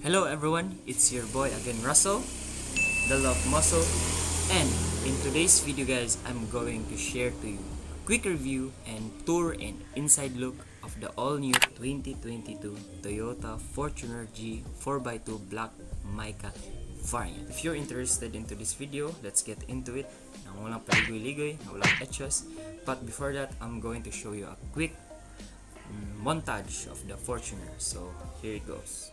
Hello everyone, it's your boy again Russell, the Love Muscle, and in today's video guys, I'm going to share to you a quick review and tour and inside look of the all-new 2022 Toyota Fortuner G 4x2 Black Mica variant. If you're interested into this video, let's get into it. Nang walang paligoy-ligoy, nang walang etchos. But before that, I'm going to show you a quick montage of the Fortuner. So here it goes.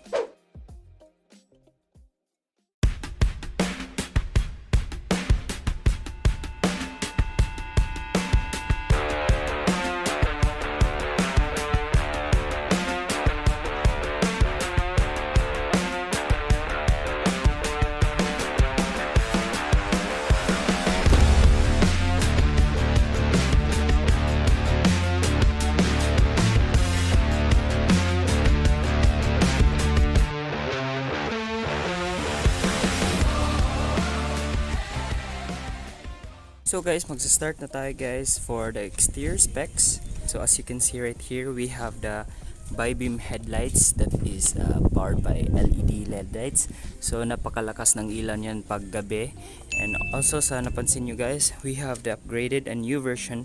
So guys, magsa-start na tayo guys for the exterior specs. So as you can see right here, we have the bi-beam headlights that is powered by LED LED lights. So napakalakas ng ilaw niyan pag gabi. And also sa napansin nyo guys, we have the upgraded and new version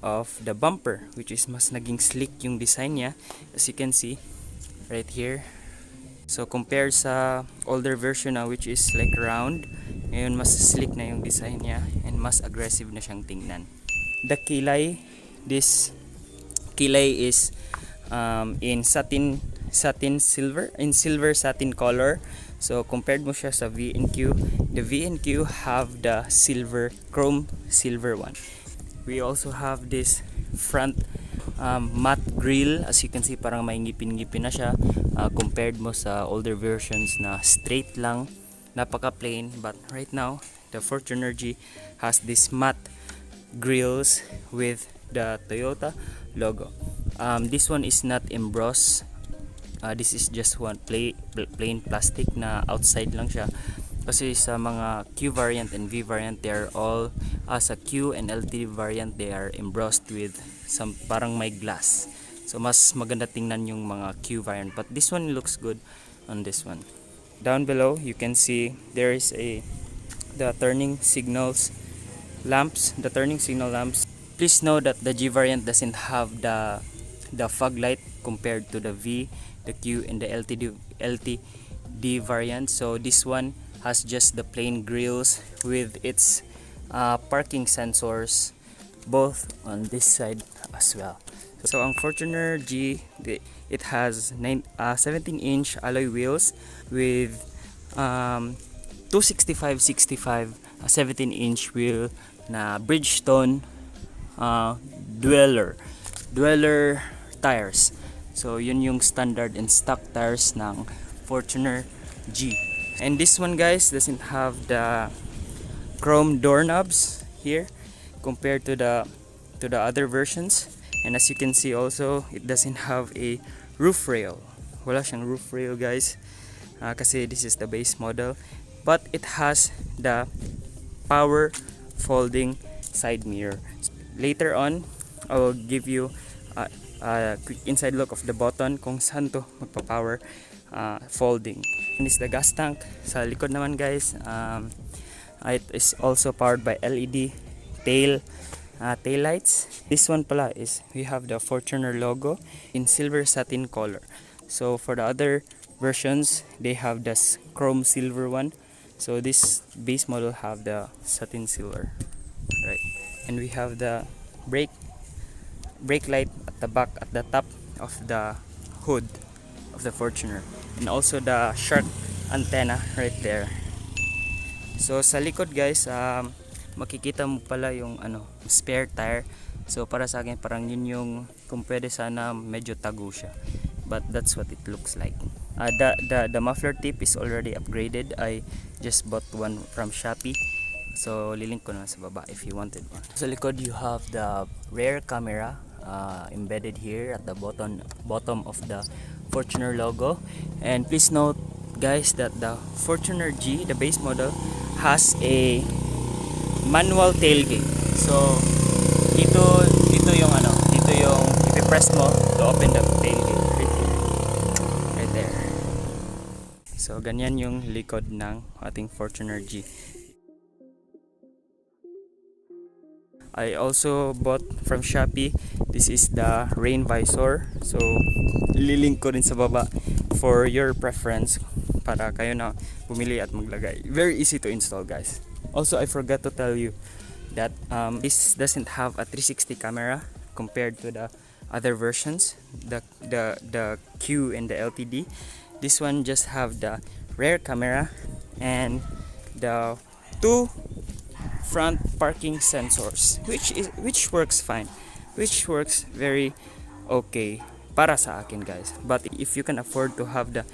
of the bumper, which is mas naging slick yung design niya, as you can see right here. So compared sa older version na which is like round, ngayon mas slick na yung design niya and mas aggressive na siyang tingnan. The kilay, this kilay is in satin silver, in silver satin color. So compared mo siya sa V&Q, the V&Q have the silver, chrome silver one. We also have this front matte grill. As you can see, parang may ngipin-ngipin na siya compared mo sa older versions na straight lang, napaka plain. But right now the Fortuner G has this matte grills with the Toyota logo. This one is not embossed. This is just one plain plastic na outside lang siya. Kasi sa mga Q variant and V variant, they are all sa Q and LT variant, they are embossed with some parang may glass. So mas maganda tingnan yung mga Q variant, but this one looks good on this one. Down below you can see there is the turning signals lamps, the turning signal lamps. Please know that the G variant doesn't have the fog light compared to the V, the Q and the LTD variant. So this one has just the plain grills with its parking sensors both on this side as well. So ang Fortuner G, it has 17-inch alloy wheels with 265/65 17-inch wheel na Bridgestone dweller tires. So yun yung standard and stock tires ng Fortuner G. And this one guys doesn't have the chrome doorknobs here compared to the other versions. And as you can see also, it doesn't have a roof rail. Wala siyang roof rail guys, kasi this is the base model. But it has the power folding side mirror. Later on, I will give you a quick inside look of the button kung saan to magpa-power folding. And this is the gas tank. Sa likod naman guys, it is also powered by LED tail lights. This one pala is we have the Fortuner logo in silver satin color. So for the other versions, they have the chrome silver one. So this base model have the satin silver, right? And we have the brake light at the back, at the top of the hood of the Fortuner, and also the shark antenna right there. So sa likod guys, makikita mo pala yung spare tire. So para sa akin parang yun yung kung pwede sana medyo tago siya, but that's what it looks like. The muffler tip is already upgraded. I just bought one from Shopee, so lilink ko na sa baba if you wanted one. Sa likod you have the rear camera embedded here at the bottom of the Fortuner logo. And please note guys that the Fortuner G, the base model, has a manual tailgate. So dito yung ipi-press mo to open the tailgate right there. So ganyan yung likod ng ating Fortuner G. I also bought from Shopee. This is the rain visor. So ililink ko rin sa baba for your preference para kayo na bumili at maglagay. Very easy to install, guys. Also, I forgot to tell you that this doesn't have a 360 camera compared to the other versions, the Q and the LTD. This one just have the rear camera and the two front parking sensors, which works fine, which works very okay para sa akin, guys. But if you can afford to have the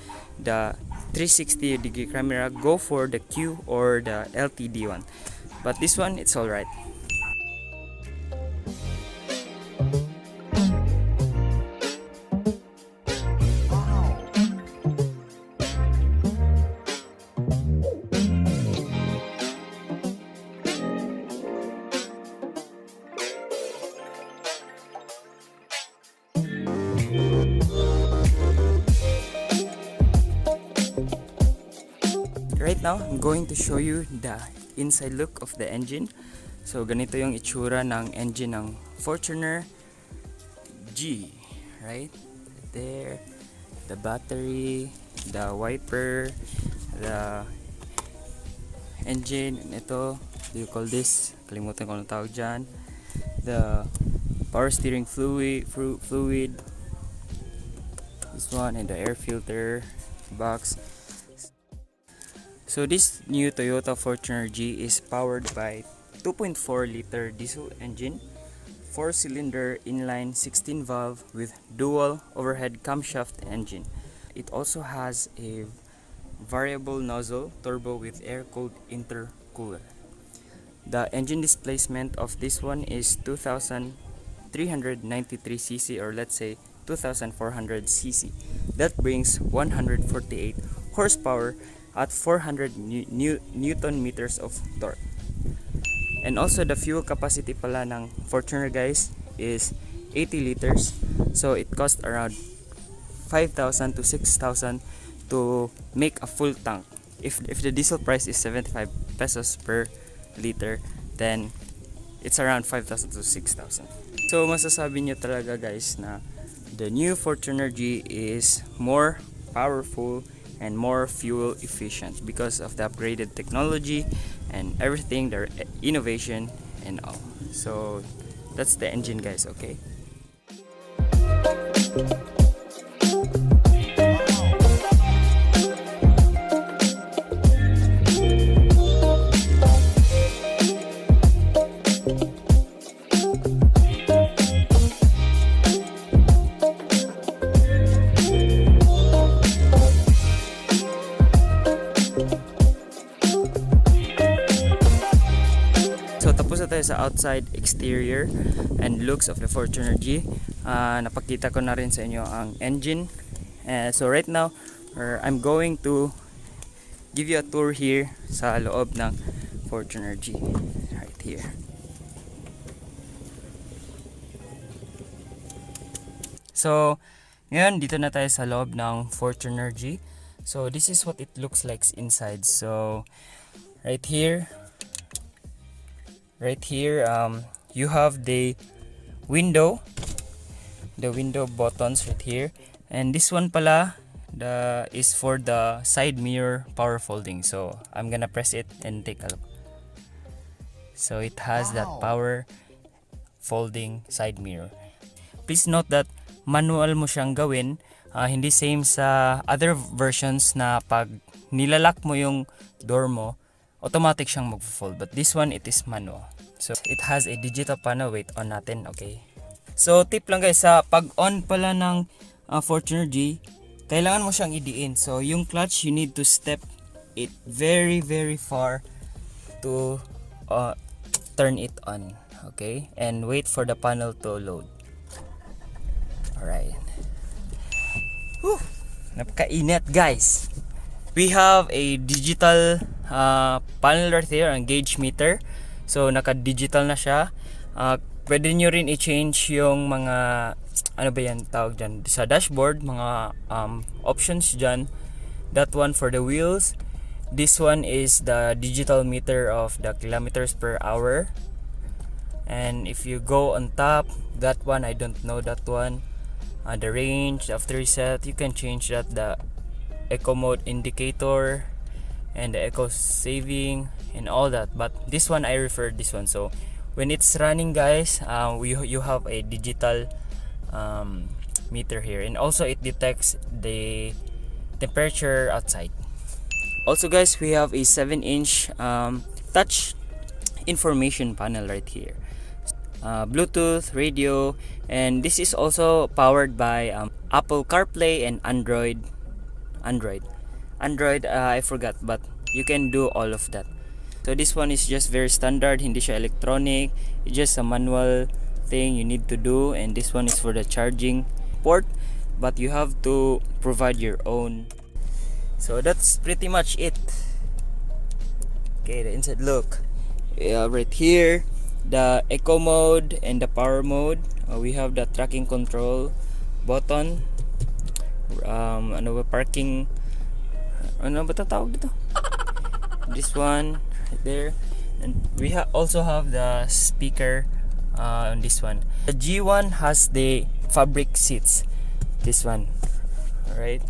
360 degree camera, go for the Q or the LTD one. But this one, it's all right. Right now, I'm going to show you the inside look of the engine. So ganito yung itsura ng engine ng Fortuner G, right? There, the battery, the wiper, the engine, and ito, do you call this? Kalimutan ko ang tawag dyan. The power steering fluid, this one, and the air filter box. So this new Toyota Fortuner G is powered by 2.4 liter diesel engine, 4-cylinder inline 16 valve with dual overhead camshaft engine. It also has a variable nozzle turbo with air-cooled intercooler. The engine displacement of this one is 2,393 cc, or let's say 2,400 cc. That brings 148 horsepower at 400 Newton meters of torque. And also the fuel capacity pala ng Fortuner, guys, is 80 liters. So it costs around 5,000 to 6,000 to make a full tank. If the diesel price is 75 pesos per liter, then it's around 5,000 to 6,000. So masasabi nyo talaga, guys, na the new Fortuner G is more powerful and more fuel efficient because of the upgraded technology and everything, the innovation and all. So that's the engine, guys. Okay. So tapos na tayo sa outside exterior and looks of the Fortuner G. Napakita ko na rin sa inyo ang engine. So right now, I'm going to give you a tour here sa loob ng Fortuner G. Right here. So ngayon, dito na tayo sa loob ng Fortuner G. So this is what it looks like inside. So right here, you have the window buttons right here, and this one pala is for the side mirror power folding. So I'm gonna press it and take a look. So it has that power folding side mirror. Please note that manual mo siyang gawin, hindi same sa other versions na pag nilalak mo yung door mo, automatic siyang mag-fold, but this one, it is manual. So it has a digital panel. Wait, on natin. Okay, so tip lang, guys, sa pag on pala ng Fortuner G, kailangan mo siyang idiin. So yung clutch, you need to step it very far to turn it on. Okay, and wait for the panel to load. Alright. Whew, napakainit, guys. We have a digital panel right here, ang gauge meter. So naka-digital na siya. Pwede nyo rin i-change yung mga, ano ba yan tawag dyan, sa dashboard, mga options dyan That one for the wheels. This one is the digital meter of the kilometers per hour. And if you go on top, that one, I don't know that one. The range, after reset, you can change that, the eco mode indicator and the eco saving and all that. But this one, I refer this one. So when it's running, guys, you have a digital meter here, and also it detects the temperature outside. Also, guys, we have a 7-inch touch information panel right here. Bluetooth, radio, and this is also powered by Apple CarPlay and Android. I forgot, but you can do all of that. So this one is just very standard, hindi siya electronic. It's just a manual thing you need to do, and this one is for the charging port, but you have to provide your own. So that's pretty much it. Okay, the inside look. Right here, the eco mode and the power mode. We have the tracking control button. Parking. Ano ba tawag dito? This one right there, and we also have the speaker on this one. The G1 has the fabric seats. This one, right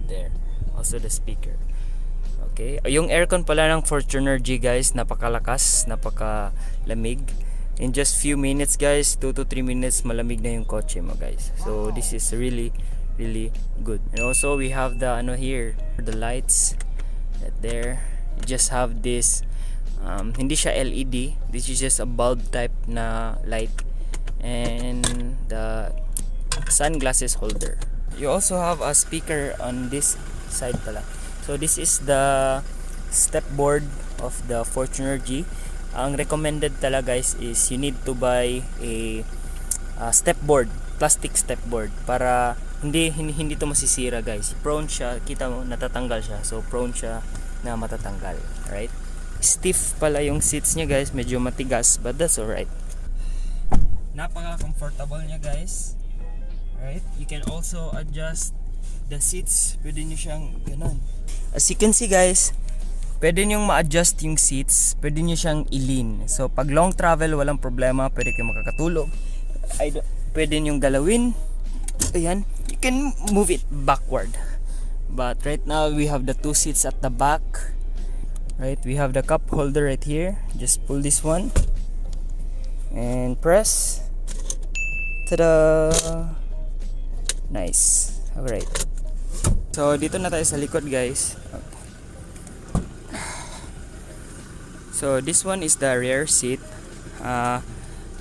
there. Also the speaker. Okay, yung aircon pala ng Fortuner G, guys, napakalakas, napakalamig. In just few minutes, guys, 2 to 3 minutes, malamig na yung kotse mo, guys. So this is really good. And also we have the here, the lights right there. You just have this hindi siya LED, this is just a bulb type na light, and the sunglasses holder. You also have a speaker on this side pala. So this is the step board of the Fortuner G. Ang recommended talaga, guys, is you need to buy a step board, plastic step board, para hindi to masisira, guys. Prone siya, kita mo natatanggal siya. So prone siya na matatanggal, right? Stiff pala yung seats niya, guys, medyo matigas, but that's alright. Napaka-comfortable niya, guys. Right? You can also adjust the seats. Pwede nyo siyang ganun. As you can see, guys, pwede nyo ma-adjust yung seats. Pwede nyo siyang i-lean. So pag long travel, walang problema. Pwede kayo makakatulog. Pwede nyo galawin. Ayan. You can move it backward. But right now, we have the 2 seats at the back. Right? We have the cup holder right here. Just pull this one and press. Ta-da! Nice. Alright. So dito na tayo sa likod, guys. So this one is the rear seat.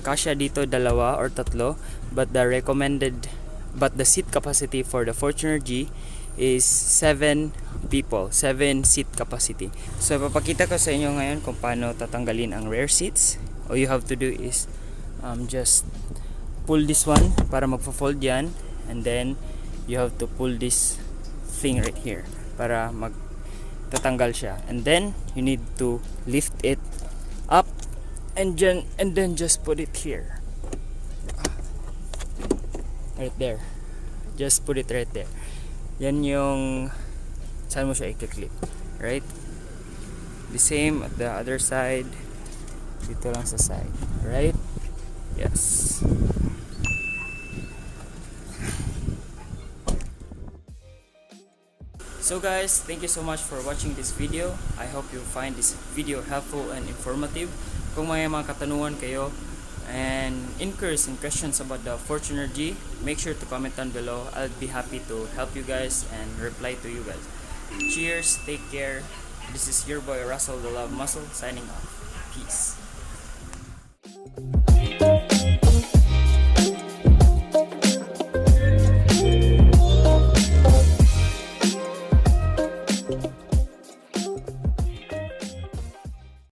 Kasya dito 2 or 3, but the seat capacity for the Fortuner G is 7 people, 7 seat capacity. So papakita ko sa inyo ngayon kung paano tatanggalin ang rear seats. All you have to do is just pull this one para magfo-fold yan, and then you have to pull this thing right here para magtatanggal siya, and then you need to lift it up and then just put it here, right there. Just put it right there. Yan yung saan mo siya i-clip, right? The same at the other side, dito lang sa side, right? Yes. So guys, thank you so much for watching this video. I hope you find this video helpful and informative. Kung may mga katanungan kayo and inquiries and questions about the Fortuner G, make sure to comment down below. I'll be happy to help you guys and reply to you guys. Cheers, take care. This is your boy Russell the Love Muscle signing off. Peace.